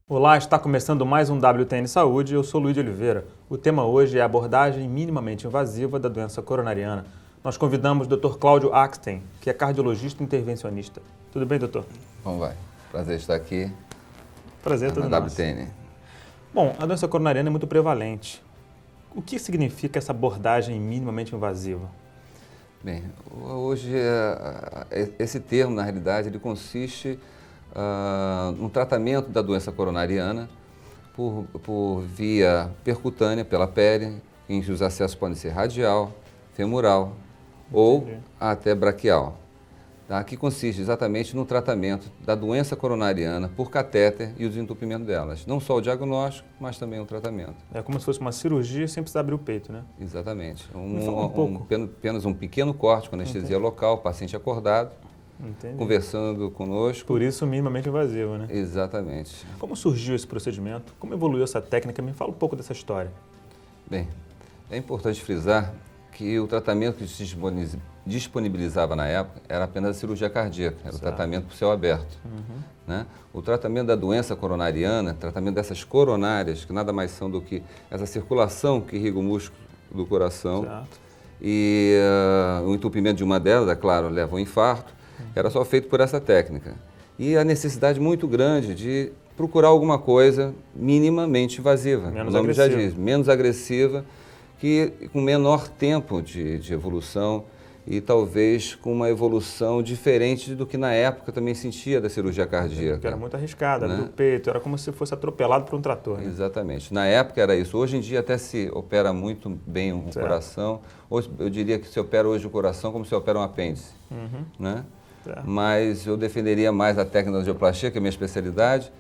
Olá, está começando mais um WTN Saúde, eu sou Luiz de Oliveira. O tema hoje é a abordagem minimamente invasiva da doença coronariana. Nós convidamos o Dr. Cláudio Axten, que é cardiologista intervencionista. Tudo bem, doutor? Como vai? Prazer estar aqui. Prazer, tudo nosso. WTN. Bom, a doença coronariana é muito prevalente. O que significa essa abordagem minimamente invasiva? Bem, hoje esse termo, na realidade, ele consiste no tratamento da doença coronariana por via percutânea, pela pele, em que os acessos podem ser radial, femoral ou até braquial. Tá? Que consiste exatamente no tratamento da doença coronariana por catéter e o desentupimento delas. Não só o diagnóstico, mas também o tratamento. É como se fosse uma cirurgia sem precisar abrir o peito, né? Exatamente. Apenas um pequeno corte com anestesia local, paciente acordado, conversando conosco. Por isso, minimamente invasivo, né? Exatamente. Como surgiu esse procedimento? Como evoluiu essa técnica? Me fala um pouco dessa história. Bem, é importante frisar que o tratamento que se disponibilizava na época era apenas a cirurgia cardíaca, era o tratamento por céu aberto. Né? O tratamento da doença coronariana, tratamento dessas coronárias, que nada mais são do que essa circulação que irriga o músculo do coração, e o entupimento de uma delas, é claro, leva ao infarto, era só feito por essa técnica. E a necessidade muito grande de procurar alguma coisa minimamente invasiva, menos o nome agressiva. já diz, menos agressiva, que com menor tempo de evolução e talvez com uma evolução diferente do que na época também sentia da cirurgia cardíaca. Que era muito arriscada, né? Do peito, era como se fosse atropelado por um trator. Né? Exatamente. Na época era isso. Hoje em dia até se opera muito bem o coração. Hoje, eu diria que se opera hoje o coração como se opera um apêndice. Né? Mas eu defenderia mais a técnica da angioplastia, que é a minha especialidade,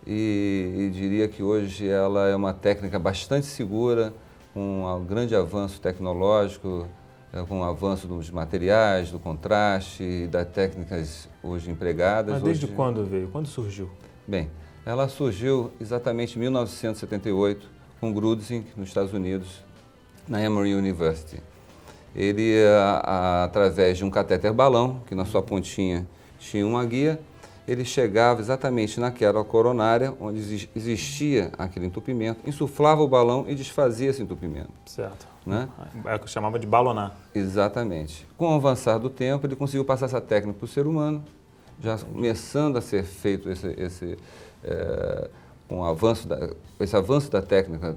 e diria que hoje ela é uma técnica bastante segura, com um grande avanço tecnológico, com o avanço dos materiais, do contraste e das técnicas hoje empregadas. Mas desde quando veio? Quando surgiu? Bem, ela surgiu exatamente em 1978, com Grudzing, nos Estados Unidos, na Emory University. Ele, através de um catéter balão, que na sua pontinha tinha uma guia, ele chegava exatamente naquela coronária, onde existia aquele entupimento, insuflava o balão e desfazia esse entupimento. Certo. Né? É o que chamava de balonar. Exatamente. Com o avançar do tempo, ele conseguiu passar essa técnica para o ser humano, já começando a ser feito com esse avanço da técnica,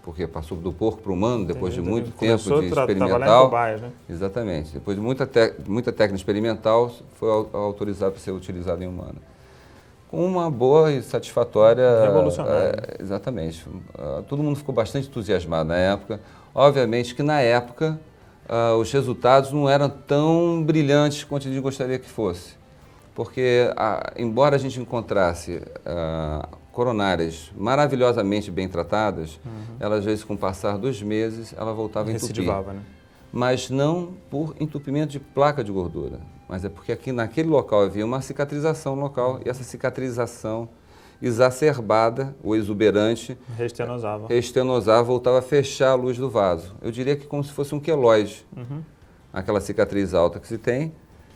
porque passou do porco para o humano, depois de muito tempo de experimental. Cobaias, né? Exatamente. Depois de muita técnica experimental, foi autorizado para ser utilizado em humano. Com uma boa e satisfatória... Revolucionária. Exatamente. Todo mundo ficou bastante entusiasmado na época. Obviamente que na época os resultados não eram tão brilhantes quanto a gente gostaria que fosse. Porque, embora a gente encontrasse coronárias maravilhosamente bem tratadas, elas, às vezes, com o passar dos meses, ela voltava a entupir. Recidivava, né? Mas não por entupimento de placa de gordura, mas é porque aqui naquele local havia uma cicatrização local e essa cicatrização exacerbada ou exuberante restenosava, voltava a fechar a luz do vaso. Eu diria que como se fosse um queloide, aquela cicatriz alta que se tem,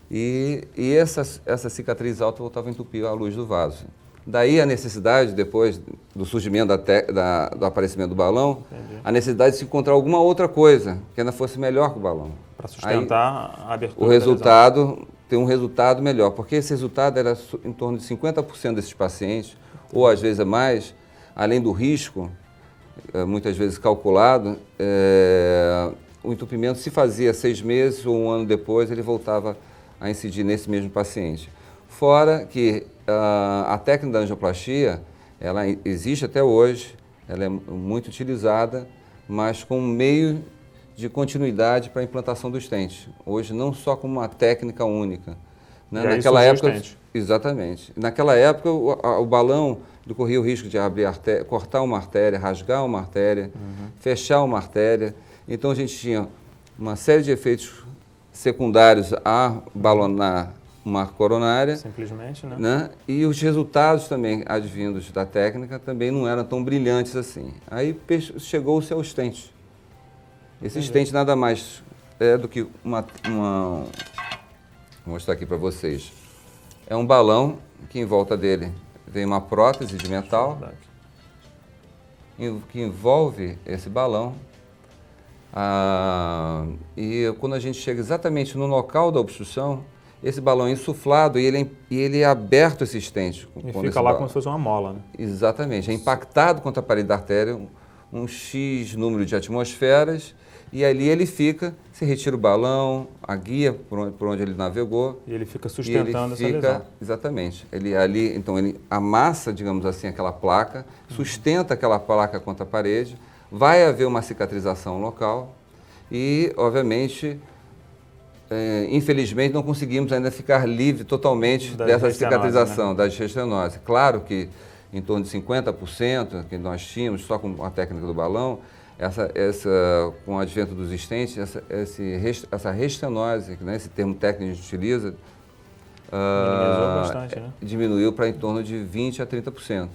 e essa cicatriz alta voltava a entupir a luz do vaso. Daí a necessidade, depois do surgimento do aparecimento do balão, a necessidade de se encontrar alguma outra coisa que ainda fosse melhor que o balão. Para sustentar a abertura. O resultado, tem um resultado melhor, porque esse resultado era em torno de 50% desses pacientes, ou às vezes mais, além do risco, muitas vezes calculado, o entupimento se fazia 6 meses ou 1 ano depois, ele voltava a incidir nesse mesmo paciente. Fora que a técnica da angioplastia, ela existe até hoje, ela é muito utilizada, mas como meio de continuidade para a implantação do stent. Hoje, não só como uma técnica única. Né? Naquela época, exatamente. Naquela época, o balão corria o risco de abrir cortar uma artéria, rasgar uma artéria, fechar uma artéria. Então, a gente tinha uma série de efeitos secundários a balonar uma coronária. Simplesmente, né? Né? E os resultados também advindos da técnica também não eram tão brilhantes assim. Aí chegou-se ao stent. Esse stent nada mais é do que vou mostrar aqui para vocês. É um balão que em volta dele vem uma prótese de metal que envolve esse balão. E quando a gente chega exatamente no local da obstrução, esse balão é insuflado e ele é aberto esse estente. E fica lá como se fosse uma mola, né? Exatamente. É impactado contra a parede da artéria um X número de atmosferas e ali ele fica, se retira o balão, a guia por onde ele navegou. E ele fica sustentando essa lesão. Exatamente. Então ele amassa, digamos assim, aquela placa, sustenta aquela placa contra a parede, vai haver uma cicatrização local e, obviamente, infelizmente não conseguimos ainda ficar livre totalmente dessa cicatrização, né? Da estenose. Claro que em torno de 50% que nós tínhamos só com a técnica do balão, com o advento dos estentes, essa restenose, né, esse termo técnico que a gente utiliza, minimizou bastante, né? Diminuiu para em torno de 20% a 30%.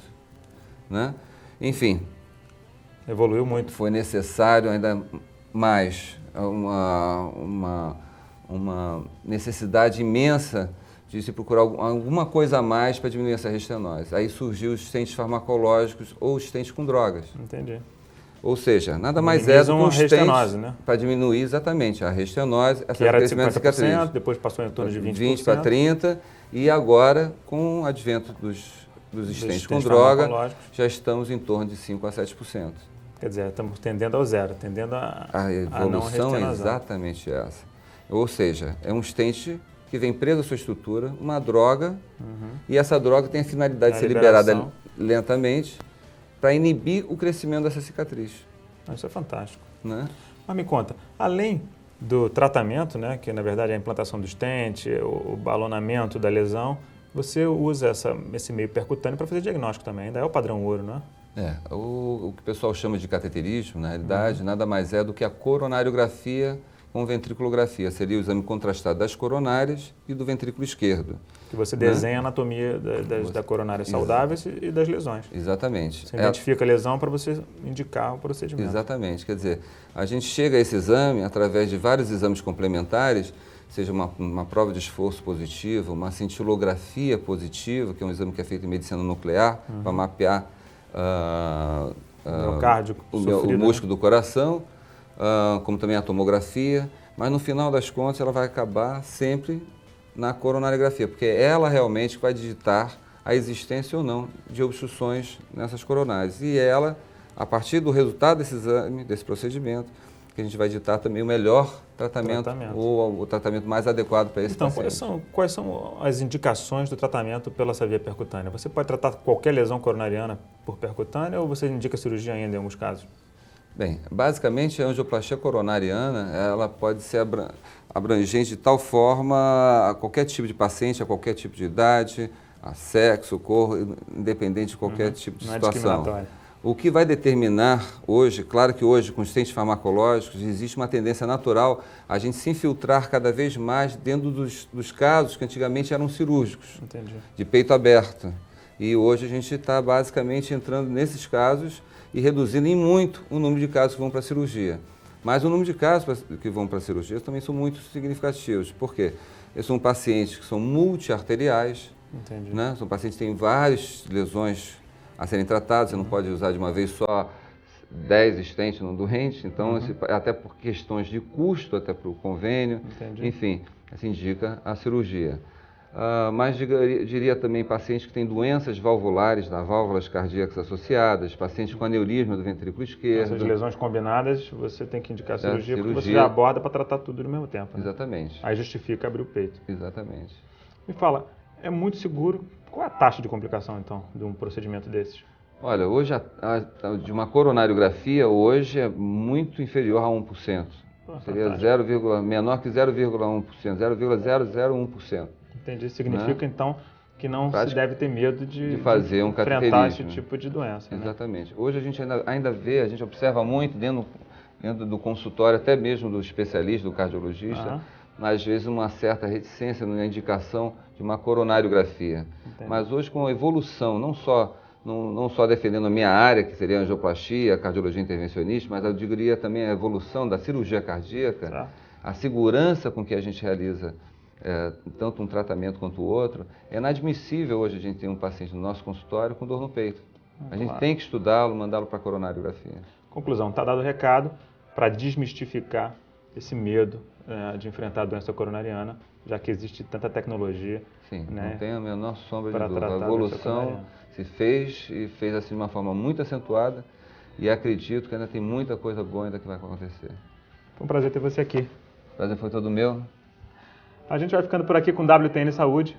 Né? Enfim, evoluiu muito. Foi necessário ainda mais uma necessidade imensa de se procurar alguma coisa a mais para diminuir essa restenose. Aí surgiu os stents farmacológicos ou os stents com drogas. Entendi. Ou seja, nada mais é do que um stent, né, para diminuir exatamente a restenose, que era de 50%, depois passou em torno de 20% para 30%, e agora, com o advento dos stents com droga, já estamos em torno de 5% a 7%. Quer dizer, estamos tendendo ao zero, tendendo a evolução é exatamente essa. Ou seja, é um stent que vem preso à sua estrutura, uma droga, e essa droga tem a finalidade de ser liberada lentamente para inibir o crescimento dessa cicatriz. Isso é fantástico. Né? Mas me conta, além do tratamento, né, que na verdade é a implantação do stent, o balonamento da lesão, você usa esse meio percutâneo para fazer diagnóstico também, ainda é o padrão ouro, não é? O que o pessoal chama de cateterismo, na realidade, nada mais é do que a coronariografia com ventriculografia. Seria o exame contrastado das coronárias e do ventrículo esquerdo. Que você desenha a anatomia da coronária saudáveis e das lesões. Exatamente. Você identifica a lesão para você indicar o procedimento. Exatamente. Quer dizer, a gente chega a esse exame através de vários exames complementares, seja uma prova de esforço positiva, uma cintilografia positiva, que é um exame que é feito em medicina nuclear, para mapear o músculo do coração, como também a tomografia, mas no final das contas ela vai acabar sempre na coronariografia, porque é ela realmente que vai digitar a existência ou não de obstruções nessas coronárias. E ela, a partir do resultado desse exame, desse procedimento, que a gente vai digitar também o melhor tratamento. Ou o tratamento mais adequado para esse paciente. Então, quais são as indicações do tratamento pela essa via percutânea? Você pode tratar qualquer lesão coronariana por percutânea ou você indica cirurgia ainda em alguns casos? Bem, basicamente a angioplastia coronariana, ela pode ser abrangente de tal forma a qualquer tipo de paciente, a qualquer tipo de idade, a sexo, cor, independente de qualquer tipo de situação. O que vai determinar hoje, claro que hoje com os stents farmacológicos existe uma tendência natural a gente se infiltrar cada vez mais dentro dos casos que antigamente eram cirúrgicos, de peito aberto. E hoje a gente está basicamente entrando nesses casos e reduzindo em muito o número de casos que vão para a cirurgia. Mas o número de casos que vão para a cirurgia também são muito significativos. Por quê? Esses são pacientes que são multiarteriais, né? São pacientes que têm várias lesões a serem tratadas, você não pode usar de uma vez só 10 stents no doente, então até por questões de custo, até para o convênio, enfim, se indica a cirurgia. Mas diria também pacientes que têm doenças valvulares, válvulas cardíacas associadas, pacientes com aneurisma do ventrículo esquerdo. Essas lesões combinadas, você tem que indicar a cirurgia porque você já aborda para tratar tudo no mesmo tempo. Né? Exatamente. Aí justifica abrir o peito. Exatamente. Me fala, é muito seguro? Qual é a taxa de complicação, então, de um procedimento desses? Olha, hoje de uma coronariografia, hoje é muito inferior a 1%. Seria menor que 0,1%, 0,001%. Entendi. Significa, então, que não se deve ter medo de fazer um enfrentar esse tipo de doença. Exatamente. Né? Hoje a gente ainda vê, a gente observa muito dentro do consultório, até mesmo do especialista, do cardiologista, às vezes uma certa reticência na indicação de uma coronariografia. Mas hoje com a evolução, não só defendendo a minha área, que seria a angioplastia, a cardiologia intervencionista, mas eu diria também a evolução da cirurgia cardíaca, a segurança com que a gente realiza tanto um tratamento quanto o outro. É inadmissível hoje a gente ter um paciente no nosso consultório com dor no peito. A gente tem que estudá-lo, mandá-lo para a coronariografia. Conclusão, está dado o recado para desmistificar esse medo de enfrentar a doença coronariana, já que existe tanta tecnologia. Sim, né, não tem a menor sombra de para dúvida. A tratar a doença evolução coronariana. se fez e fez assim de uma forma muito acentuada e acredito que ainda tem muita coisa boa ainda que vai acontecer. Foi um prazer ter você aqui. O prazer foi todo meu. A gente vai ficando por aqui com WTN Saúde.